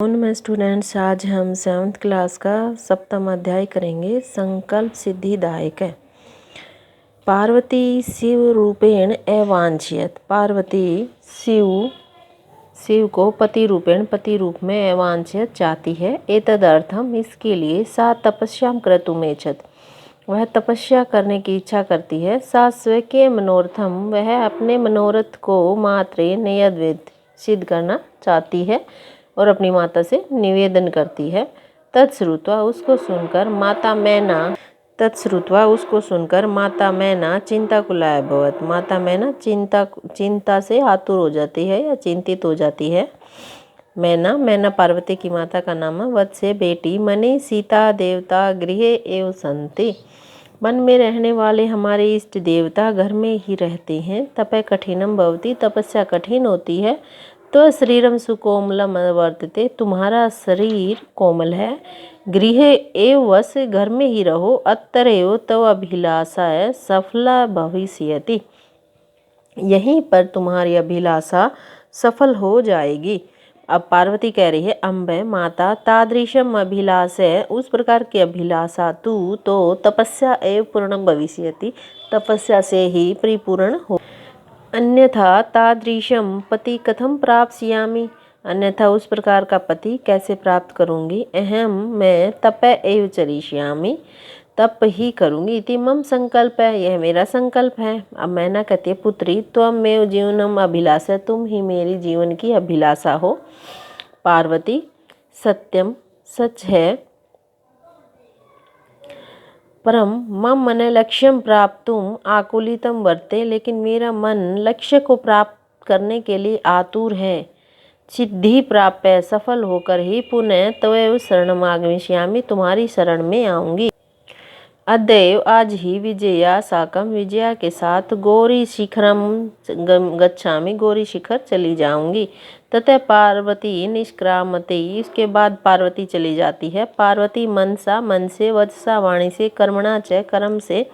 में स्टूडेंट्स, आज हम 7th क्लास का 7वां अध्याय करेंगे। संकल्प सिद्धिदायक है। पार्वती शिव रूपेण एवांछित। पार्वती शिव को पति रूप में एवांछित चाहती है। एतदर्थम, इसके लिए सा तपस्याम क्रतुमेच्छत, वह तपस्या करने की इच्छा करती है। सा स्वके मनोरथम, वह अपने मनोरथ को मात्रे नियद्विद सिद्ध करना चाहती है और अपनी माता से निवेदन करती है। तत्श्रुत्वा, उसको सुनकर माता मैना चिंताकुला अभवत। माता मैना चिंता से आतुर हो जाती है या चिंतित हो जाती है। मैना पार्वती की माता का नाम है। वत्से, बेटी। मनि सीता देवता गृहे एव संति, मन में रहने वाले हमारे इष्ट देवता घर में ही रहते हैं। तपः कठिनम भवति, तपस्या कठिन होती है। तो शरीरम सुकोमलम वर्तते, तुम्हारा शरीर कोमल है। गृह एव वस, घर में ही रहो। अतरेव तव अभिलाषा सफला भविष्यति, यहीं पर तुम्हारी अभिलाषा सफल हो जाएगी। अब पार्वती कह रही है, अम्बे माता, तादृशम अभिलाषा, उस प्रकार की अभिलाषा तू तो तपस्या एव पूर्णम भविष्यति, तपस्या से ही परिपूर्ण हो। अन्यथा तादृशम पति कथम प्राप्स्यामि, अन्यथा उस प्रकार का पति कैसे प्राप्त करूंगी। अहम, मैं तप एव चरिष्यामि, तप ही करूंगी। इति मम संकल्प है, यह मेरा संकल्प है। अब मैना कहती है, पुत्री त्वमेव जीवनम अभिलाषा, तुम ही मेरी जीवन की अभिलाषा हो। पार्वती, सत्यम, सच है। परम मम मन लक्ष्यम प्राप्तुम आकुलितम वर्ते, लेकिन मेरा मन लक्ष्य को प्राप्त करने के लिए आतुर है। सिद्धि प्राप्य, सफल होकर ही पुनः तवैव शरणम आगमिष्यामि, तुम्हारी शरण में आऊंगी। अद्यैव, आज ही विजया साकम, विजया के साथ गौरी शिखरम गच्छामि, गौरी शिखर चली जाऊंगी। ततः पार्वती निष्क्रामते, इसके बाद पार्वती चली जाती है। पार्वती मनसा, मन से, वचसा वाणी से, कर्मणा च कर्म से,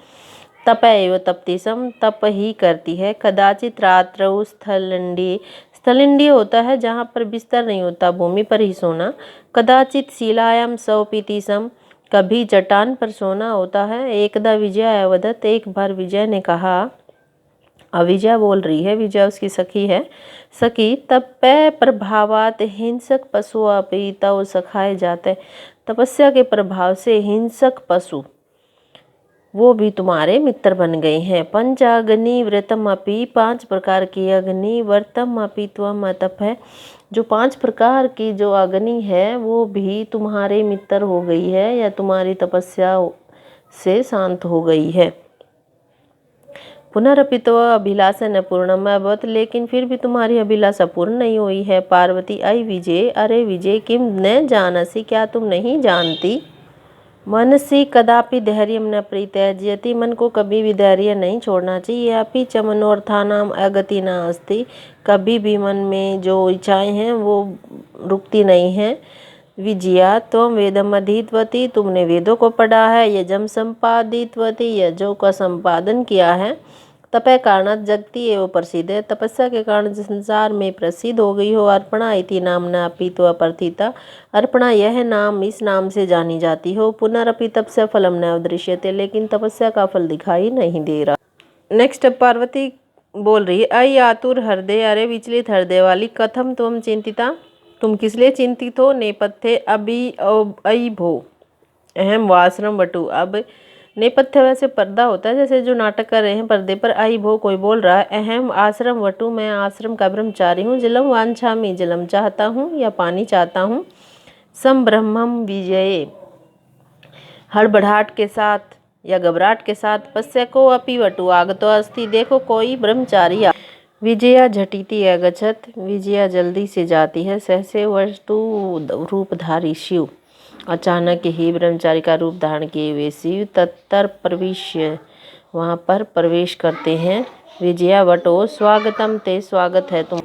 तप एव तप्तिसम, तप ही करती है। कदाचित रात्रौ स्थलिंडी, स्थलिंडी होता है जहाँ पर बिस्तर नहीं होता, भूमि पर ही सोना। कदाचित शिलायाम स्वपीतिसम, कभी चट्टान पर सोना होता है। एकदा विजया अवदत, एक बार विजय ने कहा, अविजया बोल रही है, विजया उसकी सखी है। सखी, तपः प्रभावात हिंसक पशु अपि तव सखाए जाते, तपस्या के प्रभाव से हिंसक पशु वो भी तुम्हारे मित्र बन गए हैं। पंचाग्नि व्रतम अपि, 5 प्रकार की अग्नि, व्रतम अपि त्वम तप है, जो 5 प्रकार की जो अग्नि है वो भी तुम्हारे मित्र हो गई है या तुम्हारी तपस्या से शांत हो गई है। पुनरपि तव अभिलाषा न पूर्णम अभवत, लेकिन फिर भी तुम्हारी अभिलाषा पूर्ण नहीं हुई है। पार्वती, अय विजय, अरे विजय, किम न जानसी, क्या तुम नहीं जानती। मनसि कदापि धैर्य न परित्यज्यति, मन को कभी भी धैर्य नहीं छोड़ना चाहिए। अपि च मनोर्थानाम अगति न अस्ति, कभी भी मन में जो इच्छाएं हैं वो रुकती नहीं हैं। विजया, त्वं वेदम अधीतवती, तुमने वेदों को पढ़ा है। यजम संपादितवती, यजों का संपादन किया है। तपः कारणात् जगति एवं प्रसिद्ध है, तपस्या के कारण संसार में प्रसिद्ध हो गई हो। अर्पणा इति नामना अपि त्वं प्रथिता, अर्पणा यह नाम, इस नाम से जानी जाती हो। पुनरपि तपस्या फलम न दृश्यते, लेकिन तपस्या का फल दिखाई नहीं दे रहा। नेक्स्ट पार्वती बोल रही है, अय आतुर हृदय, अरे विचलित हृदय वाली, कथम त्वं चिंतिता, तुम किस लिए चिंतित हो। नेपथ्य अभि अयि भो अहम वाश्रम वटु, अब नेपथ्य वैसे पर्दा होता है, जैसे जो नाटक कर रहे हैं पर्दे पर। आई भो, कोई बोल रहा है। अहम आश्रम वटु, मैं आश्रम का ब्रह्मचारी हूँ। जलम वांछामि, जलम चाहता हूँ या पानी चाहता हूँ। संब्रह्मम विजये, हड़बड़ाहट के साथ या घबराहट के साथ। पश्यको अपि वटु आगतो अस्ति, देखो कोई ब्रह्मचारी। विजया झटिति अगच्छत, विजया जल्दी से जाती है। सहसे वस्तु रूपधारी शिव, अचानक ही ब्रह्मचारी का रूप धारण किए हुए शिव तत्तर प्रविश्य, वहाँ पर प्रवेश करते हैं। विजया, वटो स्वागतम ते, स्वागत है तुम।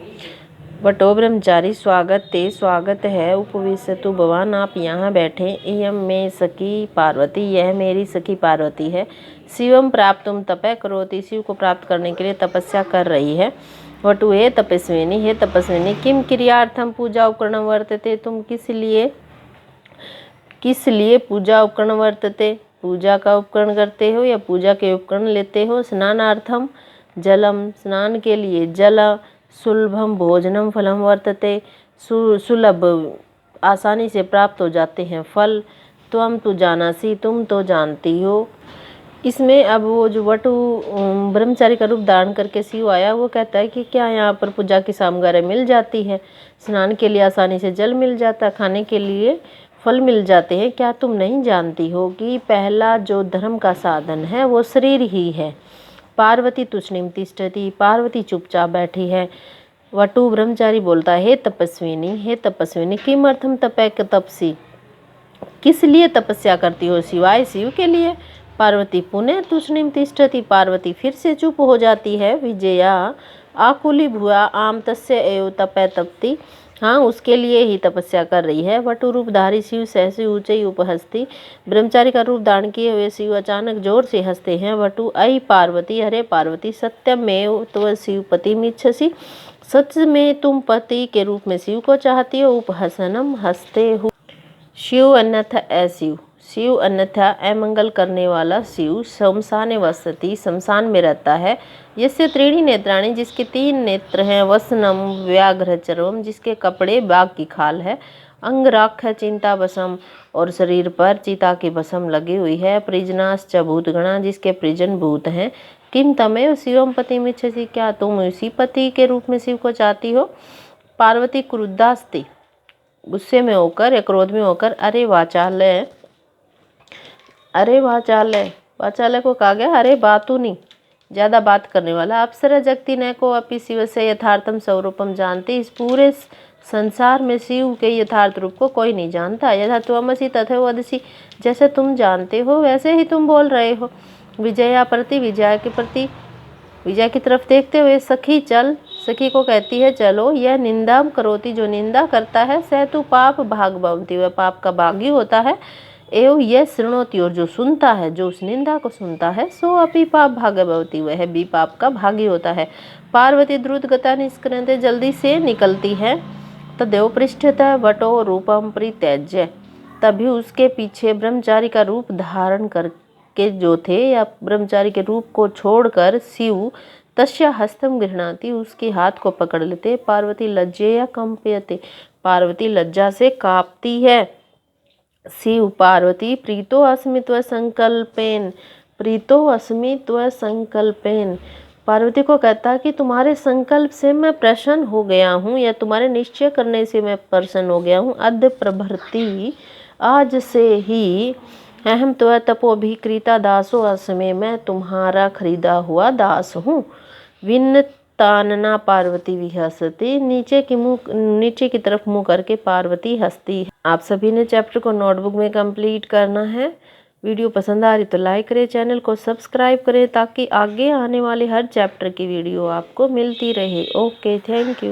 वटो ब्रह्मचारी, स्वागत ते, स्वागत है। उपविशतु भवान, आप यहाँ बैठे। इयं मे सखी पार्वती, यह मेरी सखी पार्वती है। शिवम प्राप्तुम तपः करोति, शिव को प्राप्त करने के लिए तपस्या कर रही है। वटु हे तपस्विनी किम क्रियार्थम पूजा उपकरणम वर्तते, तुम किस लिए पूजा उपकरण वर्तते, पूजा का उपकरण करते हो या पूजा के उपकरण लेते हो। स्नानार्थम जलम, स्नान के लिए जल। सुलभम भोजनम फलम वर्तते, सुलभ आसानी से प्राप्त हो जाते हैं फल। त्वम तु जानासी, तुम तो जानती हो। इसमें अब वो जो वटु ब्रह्मचारी का रूप धारण करके शिव आया, वो कहता है कि क्या यहाँ पर पूजा की सामग्री मिल जाती है, स्नान के लिए आसानी से जल मिल जाता, खाने के लिए फल मिल जाते हैं। क्या तुम नहीं जानती हो कि पहला जो धर्म का साधन है वो शरीर ही है। पार्वती तुष्णीम तिष्ठति, पार्वती चुपचाप बैठी है। वटु ब्रह्मचारी बोलता है, हे तपस्विनी किमर्थम तपैक तपसी, किस लिए तपस्या करती हो, सिवाय शिव के लिए। पार्वती पुनः तुष्णीम तिष्ठति, पार्वती फिर से चुप हो जाती है। विजया आकुली भुआ आम तस्य एव तपै तपति, हाँ उसके लिए ही तपस्या कर रही है। वटु रूपधारी शिव सहसे ऊंचे उपहस्ती, ब्रह्मचारी का रूप धारण किए हुए शिव अचानक जोर से हंसते हैं। वटु अई पार्वती, अरे पार्वती सत्यमेव त्व शिवपति मिच्छसि, सच में तुम पति के रूप में शिव को चाहती हो। उपहसनम, हंसते हो। शिव अन्यथा अशिव, शिव अन्यथा अमंगल करने वाला शिव। शमशाने वसति, शमशान में रहता है। यस्य त्रीणि नेत्राणि, जिसके 3 नेत्र हैं। वसनम व्याघ्र चर्वम, जिसके कपड़े बाघ की खाल है। अंगराक्ष चिंता बसम, और शरीर पर चिता की बसम लगी हुई है। परिजनाश्च भूतगणा, जिसके परिजन भूत हैं। किम तमेव शिवम पति मिच्छसि, क्या तुम उसी पति के रूप में शिव को चाहती हो। पार्वती क्रुद्धास्ति, गुस्से में होकर या क्रोध में होकर, अरे वाचालय, वाचालय को कहा गया अरे बातूनी, ज्यादा बात करने वाला। अप्सरा जगती न को अपि शिव से यथार्थम स्वरूपम जानती, इस पूरे संसार में शिव के यथार्थ रूप को कोई नहीं जानता। यथा त्वमसि तथा वदसि, जैसे तुम जानते हो वैसे ही तुम बोल रहे हो। विजया प्रति, विजय की तरफ देखते हुए, सखी चल, सखी को कहती है चलो। यह निंदा करोति, जो निंदा करता है। सह तु पाप भाग भवति, वह पाप का भागी होता है। एवं यह शृणोति, और जो सुनता है, जो उस निंदा को सुनता है। सो अपि पाप भाग भवति, वह भी पाप का भागी होता है। पार्वती द्रुत गता निष्क्रांते, जल्दी से निकलती है। तदेव पृष्ठतः वटो रूपम परित्यज्य, तभी उसके पीछे ब्रह्मचारी का रूप धारण करके जो थे, या ब्रह्मचारी के रूप को छोड़कर शिव तस्य हस्तम गृह्णाति, उसके हाथ को पकड़ लेते। पार्वती लज्जया कंपयते, पार्वती लज्जा से कांपती है। शिव पार्वती प्रीतो अस्मित्व संकल्पेन, प्रीतो अस्मित्व संकल्पेन, पार्वती को कहता कि तुम्हारे संकल्प से मैं प्रसन्न हो गया हूँ, या तुम्हारे निश्चय करने से मैं प्रसन्न हो गया हूँ। अद्य प्रभृति, आज से ही। अहम त्व तपोभिकृता दासो अस्मि, मैं तुम्हारा खरीदा हुआ दास हूँ। विन्नतानना पार्वती विहसती, नीचे की तरफ मुंह करके पार्वती हंसती है। आप सभी ने चैप्टर को नोटबुक में कंप्लीट करना है। वीडियो पसंद आ रही तो लाइक करें, चैनल को सब्सक्राइब करें, ताकि आगे आने वाले हर चैप्टर की वीडियो आपको मिलती रहे। Okay, thank you.